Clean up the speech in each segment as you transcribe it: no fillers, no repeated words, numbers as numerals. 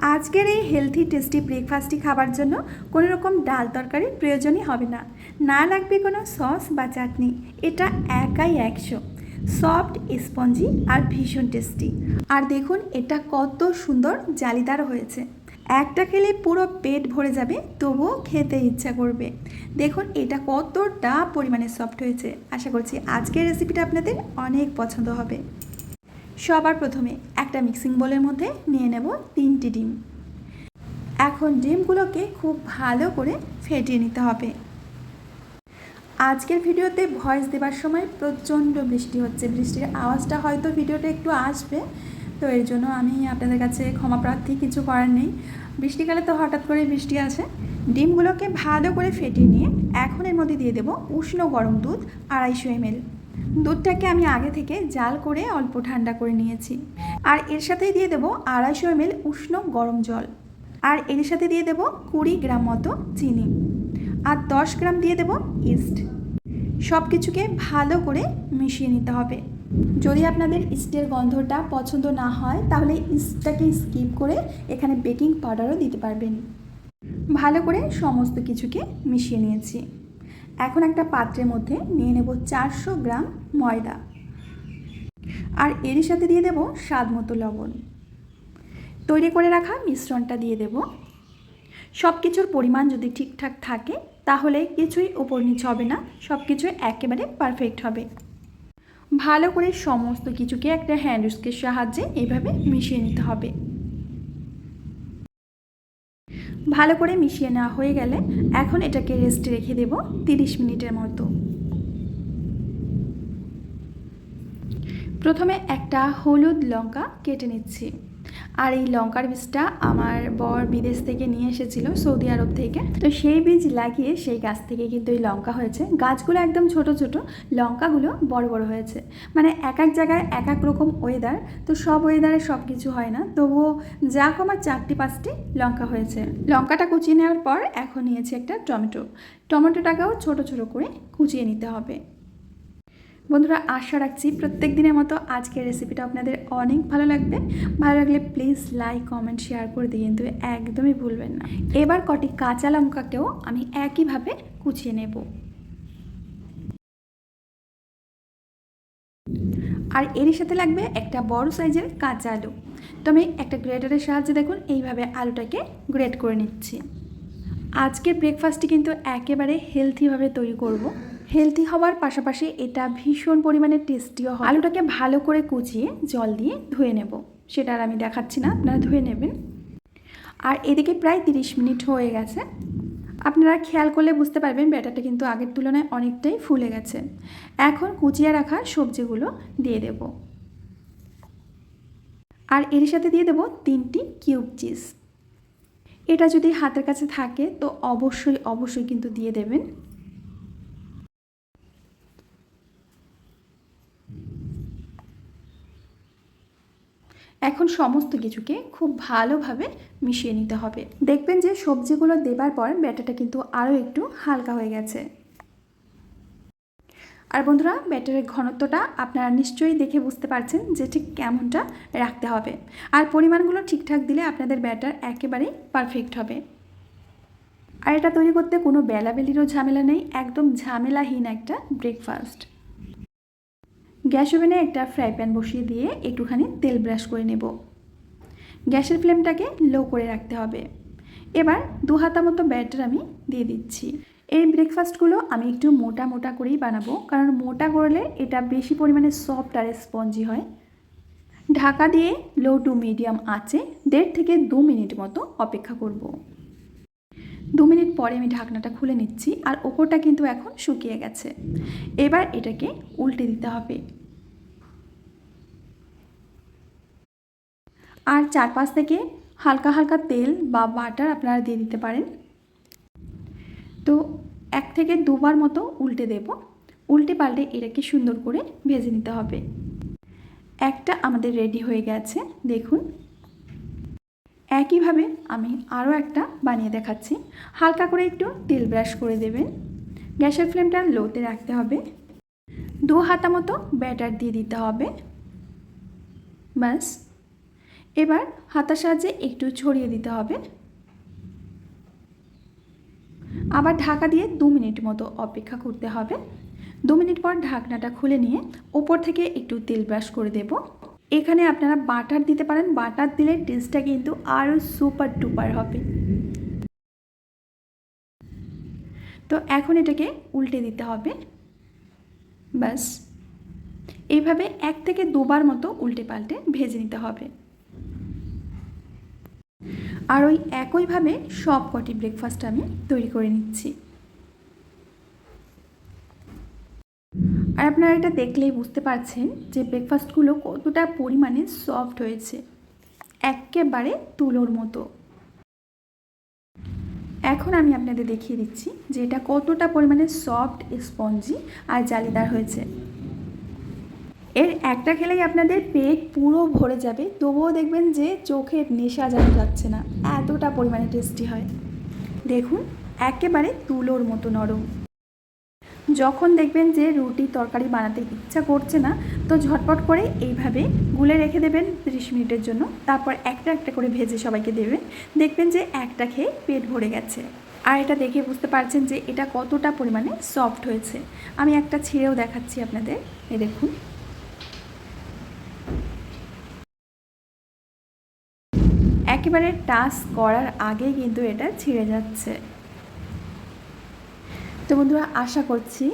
আজকের এই healthy tasty ব্রেকফাস্টটি খাবার জন্য কোনো রকম ডাল তরকারির প্রয়োজনই হবে না, না লাগবে কোনো সস বা চাটনি। এটা একাই 100, সফট, স্পঞ্জি আর ভীষণ টেস্টি। আর দেখুন এটা কত সুন্দর জালিদার হয়েছে, একটা খেলে পুরো পেট ভরে যাবে, তবুও খেতে ইচ্ছা করবে। দেখুন এটা কতটা পরিমাণে সফট হয়েছে। আশা করছি আজকের রেসিপিটা আপনাদের অনেক পছন্দ হবে। সবার প্রথমে একটা মিক্সিং বোলের মধ্যে নিয়ে নেব 3টি ডিম। এখন ডিমগুলোকে খুব ভালো করে ফেটিয়ে নিতে হবে। আজকের ভিডিওতে ভয়েস দেওয়ার সময় প্রচণ্ড বৃষ্টি হচ্ছে, বৃষ্টির আওয়াজটা হয়তো ভিডিওটা একটু আসবে, তো এর জন্য আমি আপনাদের কাছে ক্ষমা প্রার্থী, কিছু করার নেই। বৃষ্টিকালে তো হঠাৎ করে বৃষ্টি আসে। ডিমগুলোকে ভালো করে ফেটিয়ে নিয়ে এখন এর মধ্যে দিয়ে দেবো উষ্ণ গরম দুধ 250 ml। দুধটাকে আমি আগে থেকে জাল করে অল্প ঠান্ডা করে নিয়েছি। আর এর সাথেই দিয়ে দেবো 250 ml উষ্ণ গরম জল। আর এর সাথে দিয়ে দেবো 20 গ্রাম মতো চিনি, আর 10 গ্রাম দিয়ে দেবো ইস্ট। সব কিছুকে ভালো করে মিশিয়ে নিতে হবে। যদি আপনাদের ইস্টের গন্ধটা পছন্দ না হয় তাহলে ইস্টটাকে স্কিপ করে এখানে বেকিং পাউডারও দিতে পারবেন। ভালো করে সমস্ত কিছুকে মিশিয়ে নিয়েছি। এখন একটা পাত্রের মধ্যে নিয়ে নেব 400 গ্রাম ময়দা, আর এর সাথে দিয়ে দেব স্বাদ মতো লবণ। তৈরি করে রাখা মিশ্রণটা দিয়ে দেব। সব কিছুর পরিমাণ যদি ঠিকঠাক থাকে তাহলে কিছুই উপর নিচ হবে না, সব কিছু একেবারে পারফেক্ট হবে। ভালো করে সমস্ত কিছুকে একটা হ্যান্ড উইস্কের সাহায্যে এইভাবে মিশিয়ে নিতে হবে। ভালো করে মিশিয়ে নেওয়া হয়ে গেলে এখন এটাকে রেস্টে রেখে দেব 30 মিনিটের মতো। প্রথমে একটা হলুদ লঙ্কা কেটে নিচ্ছি। আর এই লঙ্কার বীজটা আমার বর বিদেশ থেকে নিয়ে এসেছিল, সৌদি আরব থেকে। তো সেই বীজ লাগিয়ে সেই গাছ থেকে কিন্তু এই লঙ্কা হয়েছে। গাছগুলো একদম ছোট ছোট, লঙ্কাগুলো বড় বড় হয়েছে। মানে এক এক জায়গায় এক এক রকম ওয়েদার, তো সব ওয়েদারে সব কিছু হয় না, তবুও যা আমার 4টি-5টি লঙ্কা হয়েছে। লঙ্কাটা কুচিয়ে নেওয়ার পর এখন নিয়েছি একটা টমেটোটাকেও ছোট ছোট করে কুচিয়ে নিতে হবে। বন্ধুরা, আশা রাখছি প্রত্যেক দিনের মতো আজকের রেসিপিটা আপনাদের অনেক ভালো লাগবে। ভালো লাগলে প্লিজ লাইক, কমেন্ট, শেয়ার করে দিয়ে কিন্তু একদমই ভুলবেন না। এবার কটি কাঁচা লঙ্কাকেও আমি একইভাবে কুচিয়ে নেব। আর এরই সাথে লাগবে একটা বড় সাইজের কাঁচা আলু। তো আমি একটা গ্রেটারের সাহায্যে দেখুন এইভাবে আলুটাকে গ্রেট করে নিচ্ছি। আজকের ব্রেকফাস্টটি কিন্তু একেবারে হেলথিভাবে তৈরি করব। হেলথি হওয়ার পাশাপাশি এটা ভীষণ পরিমাণে টেস্টিও হয়। আলুটাকে ভালো করে কুচিয়ে জল দিয়ে ধুয়ে নেব, সেটা আর আমি দেখাচ্ছি না, আপনারা ধুয়ে নেবেন। আর এদিকে প্রায় 30 মিনিট হয়ে গেছে। আপনারা খেয়াল করলে বুঝতে পারবেন ব্যাটারটা কিন্তু আগের তুলনায় অনেকটাই ফুলে গেছে। এখন কুচিয়ে রাখা সবজিগুলো দিয়ে দেব। আর এর সাথে দিয়ে দেব 3টি কিউব চিজ। এটা যদি হাতের কাছে থাকে তো অবশ্যই কিন্তু দিয়ে দেবেন। এখন সমস্ত কিছুকে খুব ভালোভাবে মিশিয়ে নিতে হবে। দেখবেন যে সবজিগুলো দেবার পর ব্যাটারটা কিন্তু আরও একটু হালকা হয়ে গেছে। আর বন্ধুরা, ব্যাটারের ঘনত্বটা আপনারা নিশ্চয়ই দেখে বুঝতে পারছেন যে ঠিক কেমনটা রাখতে হবে। আর পরিমাণগুলো ঠিকঠাক দিলে আপনাদের ব্যাটার একেবারেই পারফেক্ট হবে। আর এটা তৈরি করতে কোনো বেলাবেলিরও ঝামেলা নেই, একদম ঝামেলাহীন একটা ব্রেকফাস্ট। গ্যাস ওভেনে একটা ফ্রাই প্যান বসিয়ে দিয়ে একটুখানি তেল ব্রাশ করে নেব। গ্যাসের ফ্লেমটাকে লো করে রাখতে হবে। এবার 2 হাতা মতো ব্যাটার আমি দিয়ে দিচ্ছি। এই ব্রেকফাস্টগুলো আমি একটু মোটা মোটা করেই বানাবো, কারণ মোটা করলে এটা বেশি পরিমাণে সফট আর স্পঞ্জি হয়। ঢাকা দিয়ে লো টু মিডিয়াম আঁচে 1.5 থেকে 2 মিনিট মতো অপেক্ষা করব। 2 মিনিট পরে আমি ঢাকনাটা খুলে নিচ্ছি, আর ওপরটা কিন্তু এখন শুকিয়ে গেছে। এবার এটাকে উল্টে দিতে হবে। আর চারপাশ থেকে হালকা হালকা তেল বা বাটার আপনারা দিয়ে দিতে পারেন। তো 1 থেকে 2 বার মতো উল্টে দেব। উল্টে পাল্টে এটাকে সুন্দর করে ভেজে নিতে হবে। একটা আমাদের রেডি হয়ে গেছে, দেখুন। একইভাবে আমি আরও একটা বানিয়ে দেখাচ্ছি। হালকা করে একটু তেল ব্রাশ করে দেবেন। গ্যাসের ফ্লেমটা লোতে রাখতে হবে। 2 হাতা মতো ব্যাটার দিয়ে দিতে হবে। ব্যাস, এবার হাতার সাহায্যে একটু ছড়িয়ে দিতে হবে। আবার ঢাকা দিয়ে 2 মিনিট মতো অপেক্ষা করতে হবে। 2 মিনিট পর ঢাকনাটা খুলে নিয়ে উপর থেকে একটু তেল ব্রাশ করে দেব। এখানে আপনারা বাটার দিতে পারেন, বাটার দিলে টেস্টটা কিন্তু আরও সুপার ডুপার হবে। তো এখন এটাকে উল্টে দিতে হবে। ব্যাস এইভাবে 1 থেকে 2 বার মতো উল্টে পাল্টে ভেজে নিতে হবে। আর ওই একইভাবে সব কটি ব্রেকফাস্ট আমি তৈরি করে নিচ্ছি। আর আপনারা এটা দেখলেই বুঝতে পারছেন যে ব্রেকফাস্টগুলো কতটা পরিমাণে সফট হয়েছে, একেবারে তুলোর মতো। এখন আমি আপনাদের দেখিয়ে দিচ্ছি যে এটা কতটা পরিমাণে সফট, স্পঞ্জি আর জালিদার হয়েছে। এর একটা খেলেই আপনাদের পেট পুরো ভরে যাবে, তবুও দেখবেন যে চোখের নেশা যেন যাচ্ছে না, এতটা পরিমাণে টেস্টি হয়। দেখুন একেবারে তুলোর মতো নরম। যখন দেখবেন যে রুটি তরকারি বানাতে ইচ্ছা করছে না, তো ঝটপট করে এইভাবে গুলে রেখে দেবেন 30 মিনিটের জন্য। তারপর একটা একটা করে ভেজে সবাইকে দেবেন, দেখবেন যে একটা খেয়ে পেট ভরে গেছে। আর এটা দেখে বুঝতে পারছেন যে এটা কতটা পরিমাণে সফট হয়েছে। আমি একটা ছিঁড়েও দেখাচ্ছি আপনাদের, এই দেখুন। একেবারে টাচ করার আগেই কিন্তু এটা ছিঁড়ে যাচ্ছে। তো বন্ধুরা, আশা করছি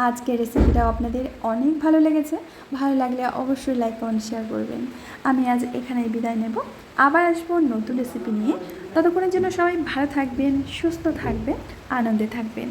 আজকের রেসিপিটাও আপনাদের অনেক ভালো লেগেছে। ভালো লাগলে অবশ্যই লাইক কমেন্ট শেয়ার করবেন। আমি আজ এখানেই বিদায় নেব, আবার আসবো নতুন রেসিপি নিয়ে। ততক্ষণের জন্য সবাই ভালো থাকবেন, সুস্থ থাকবেন, আনন্দে থাকবেন।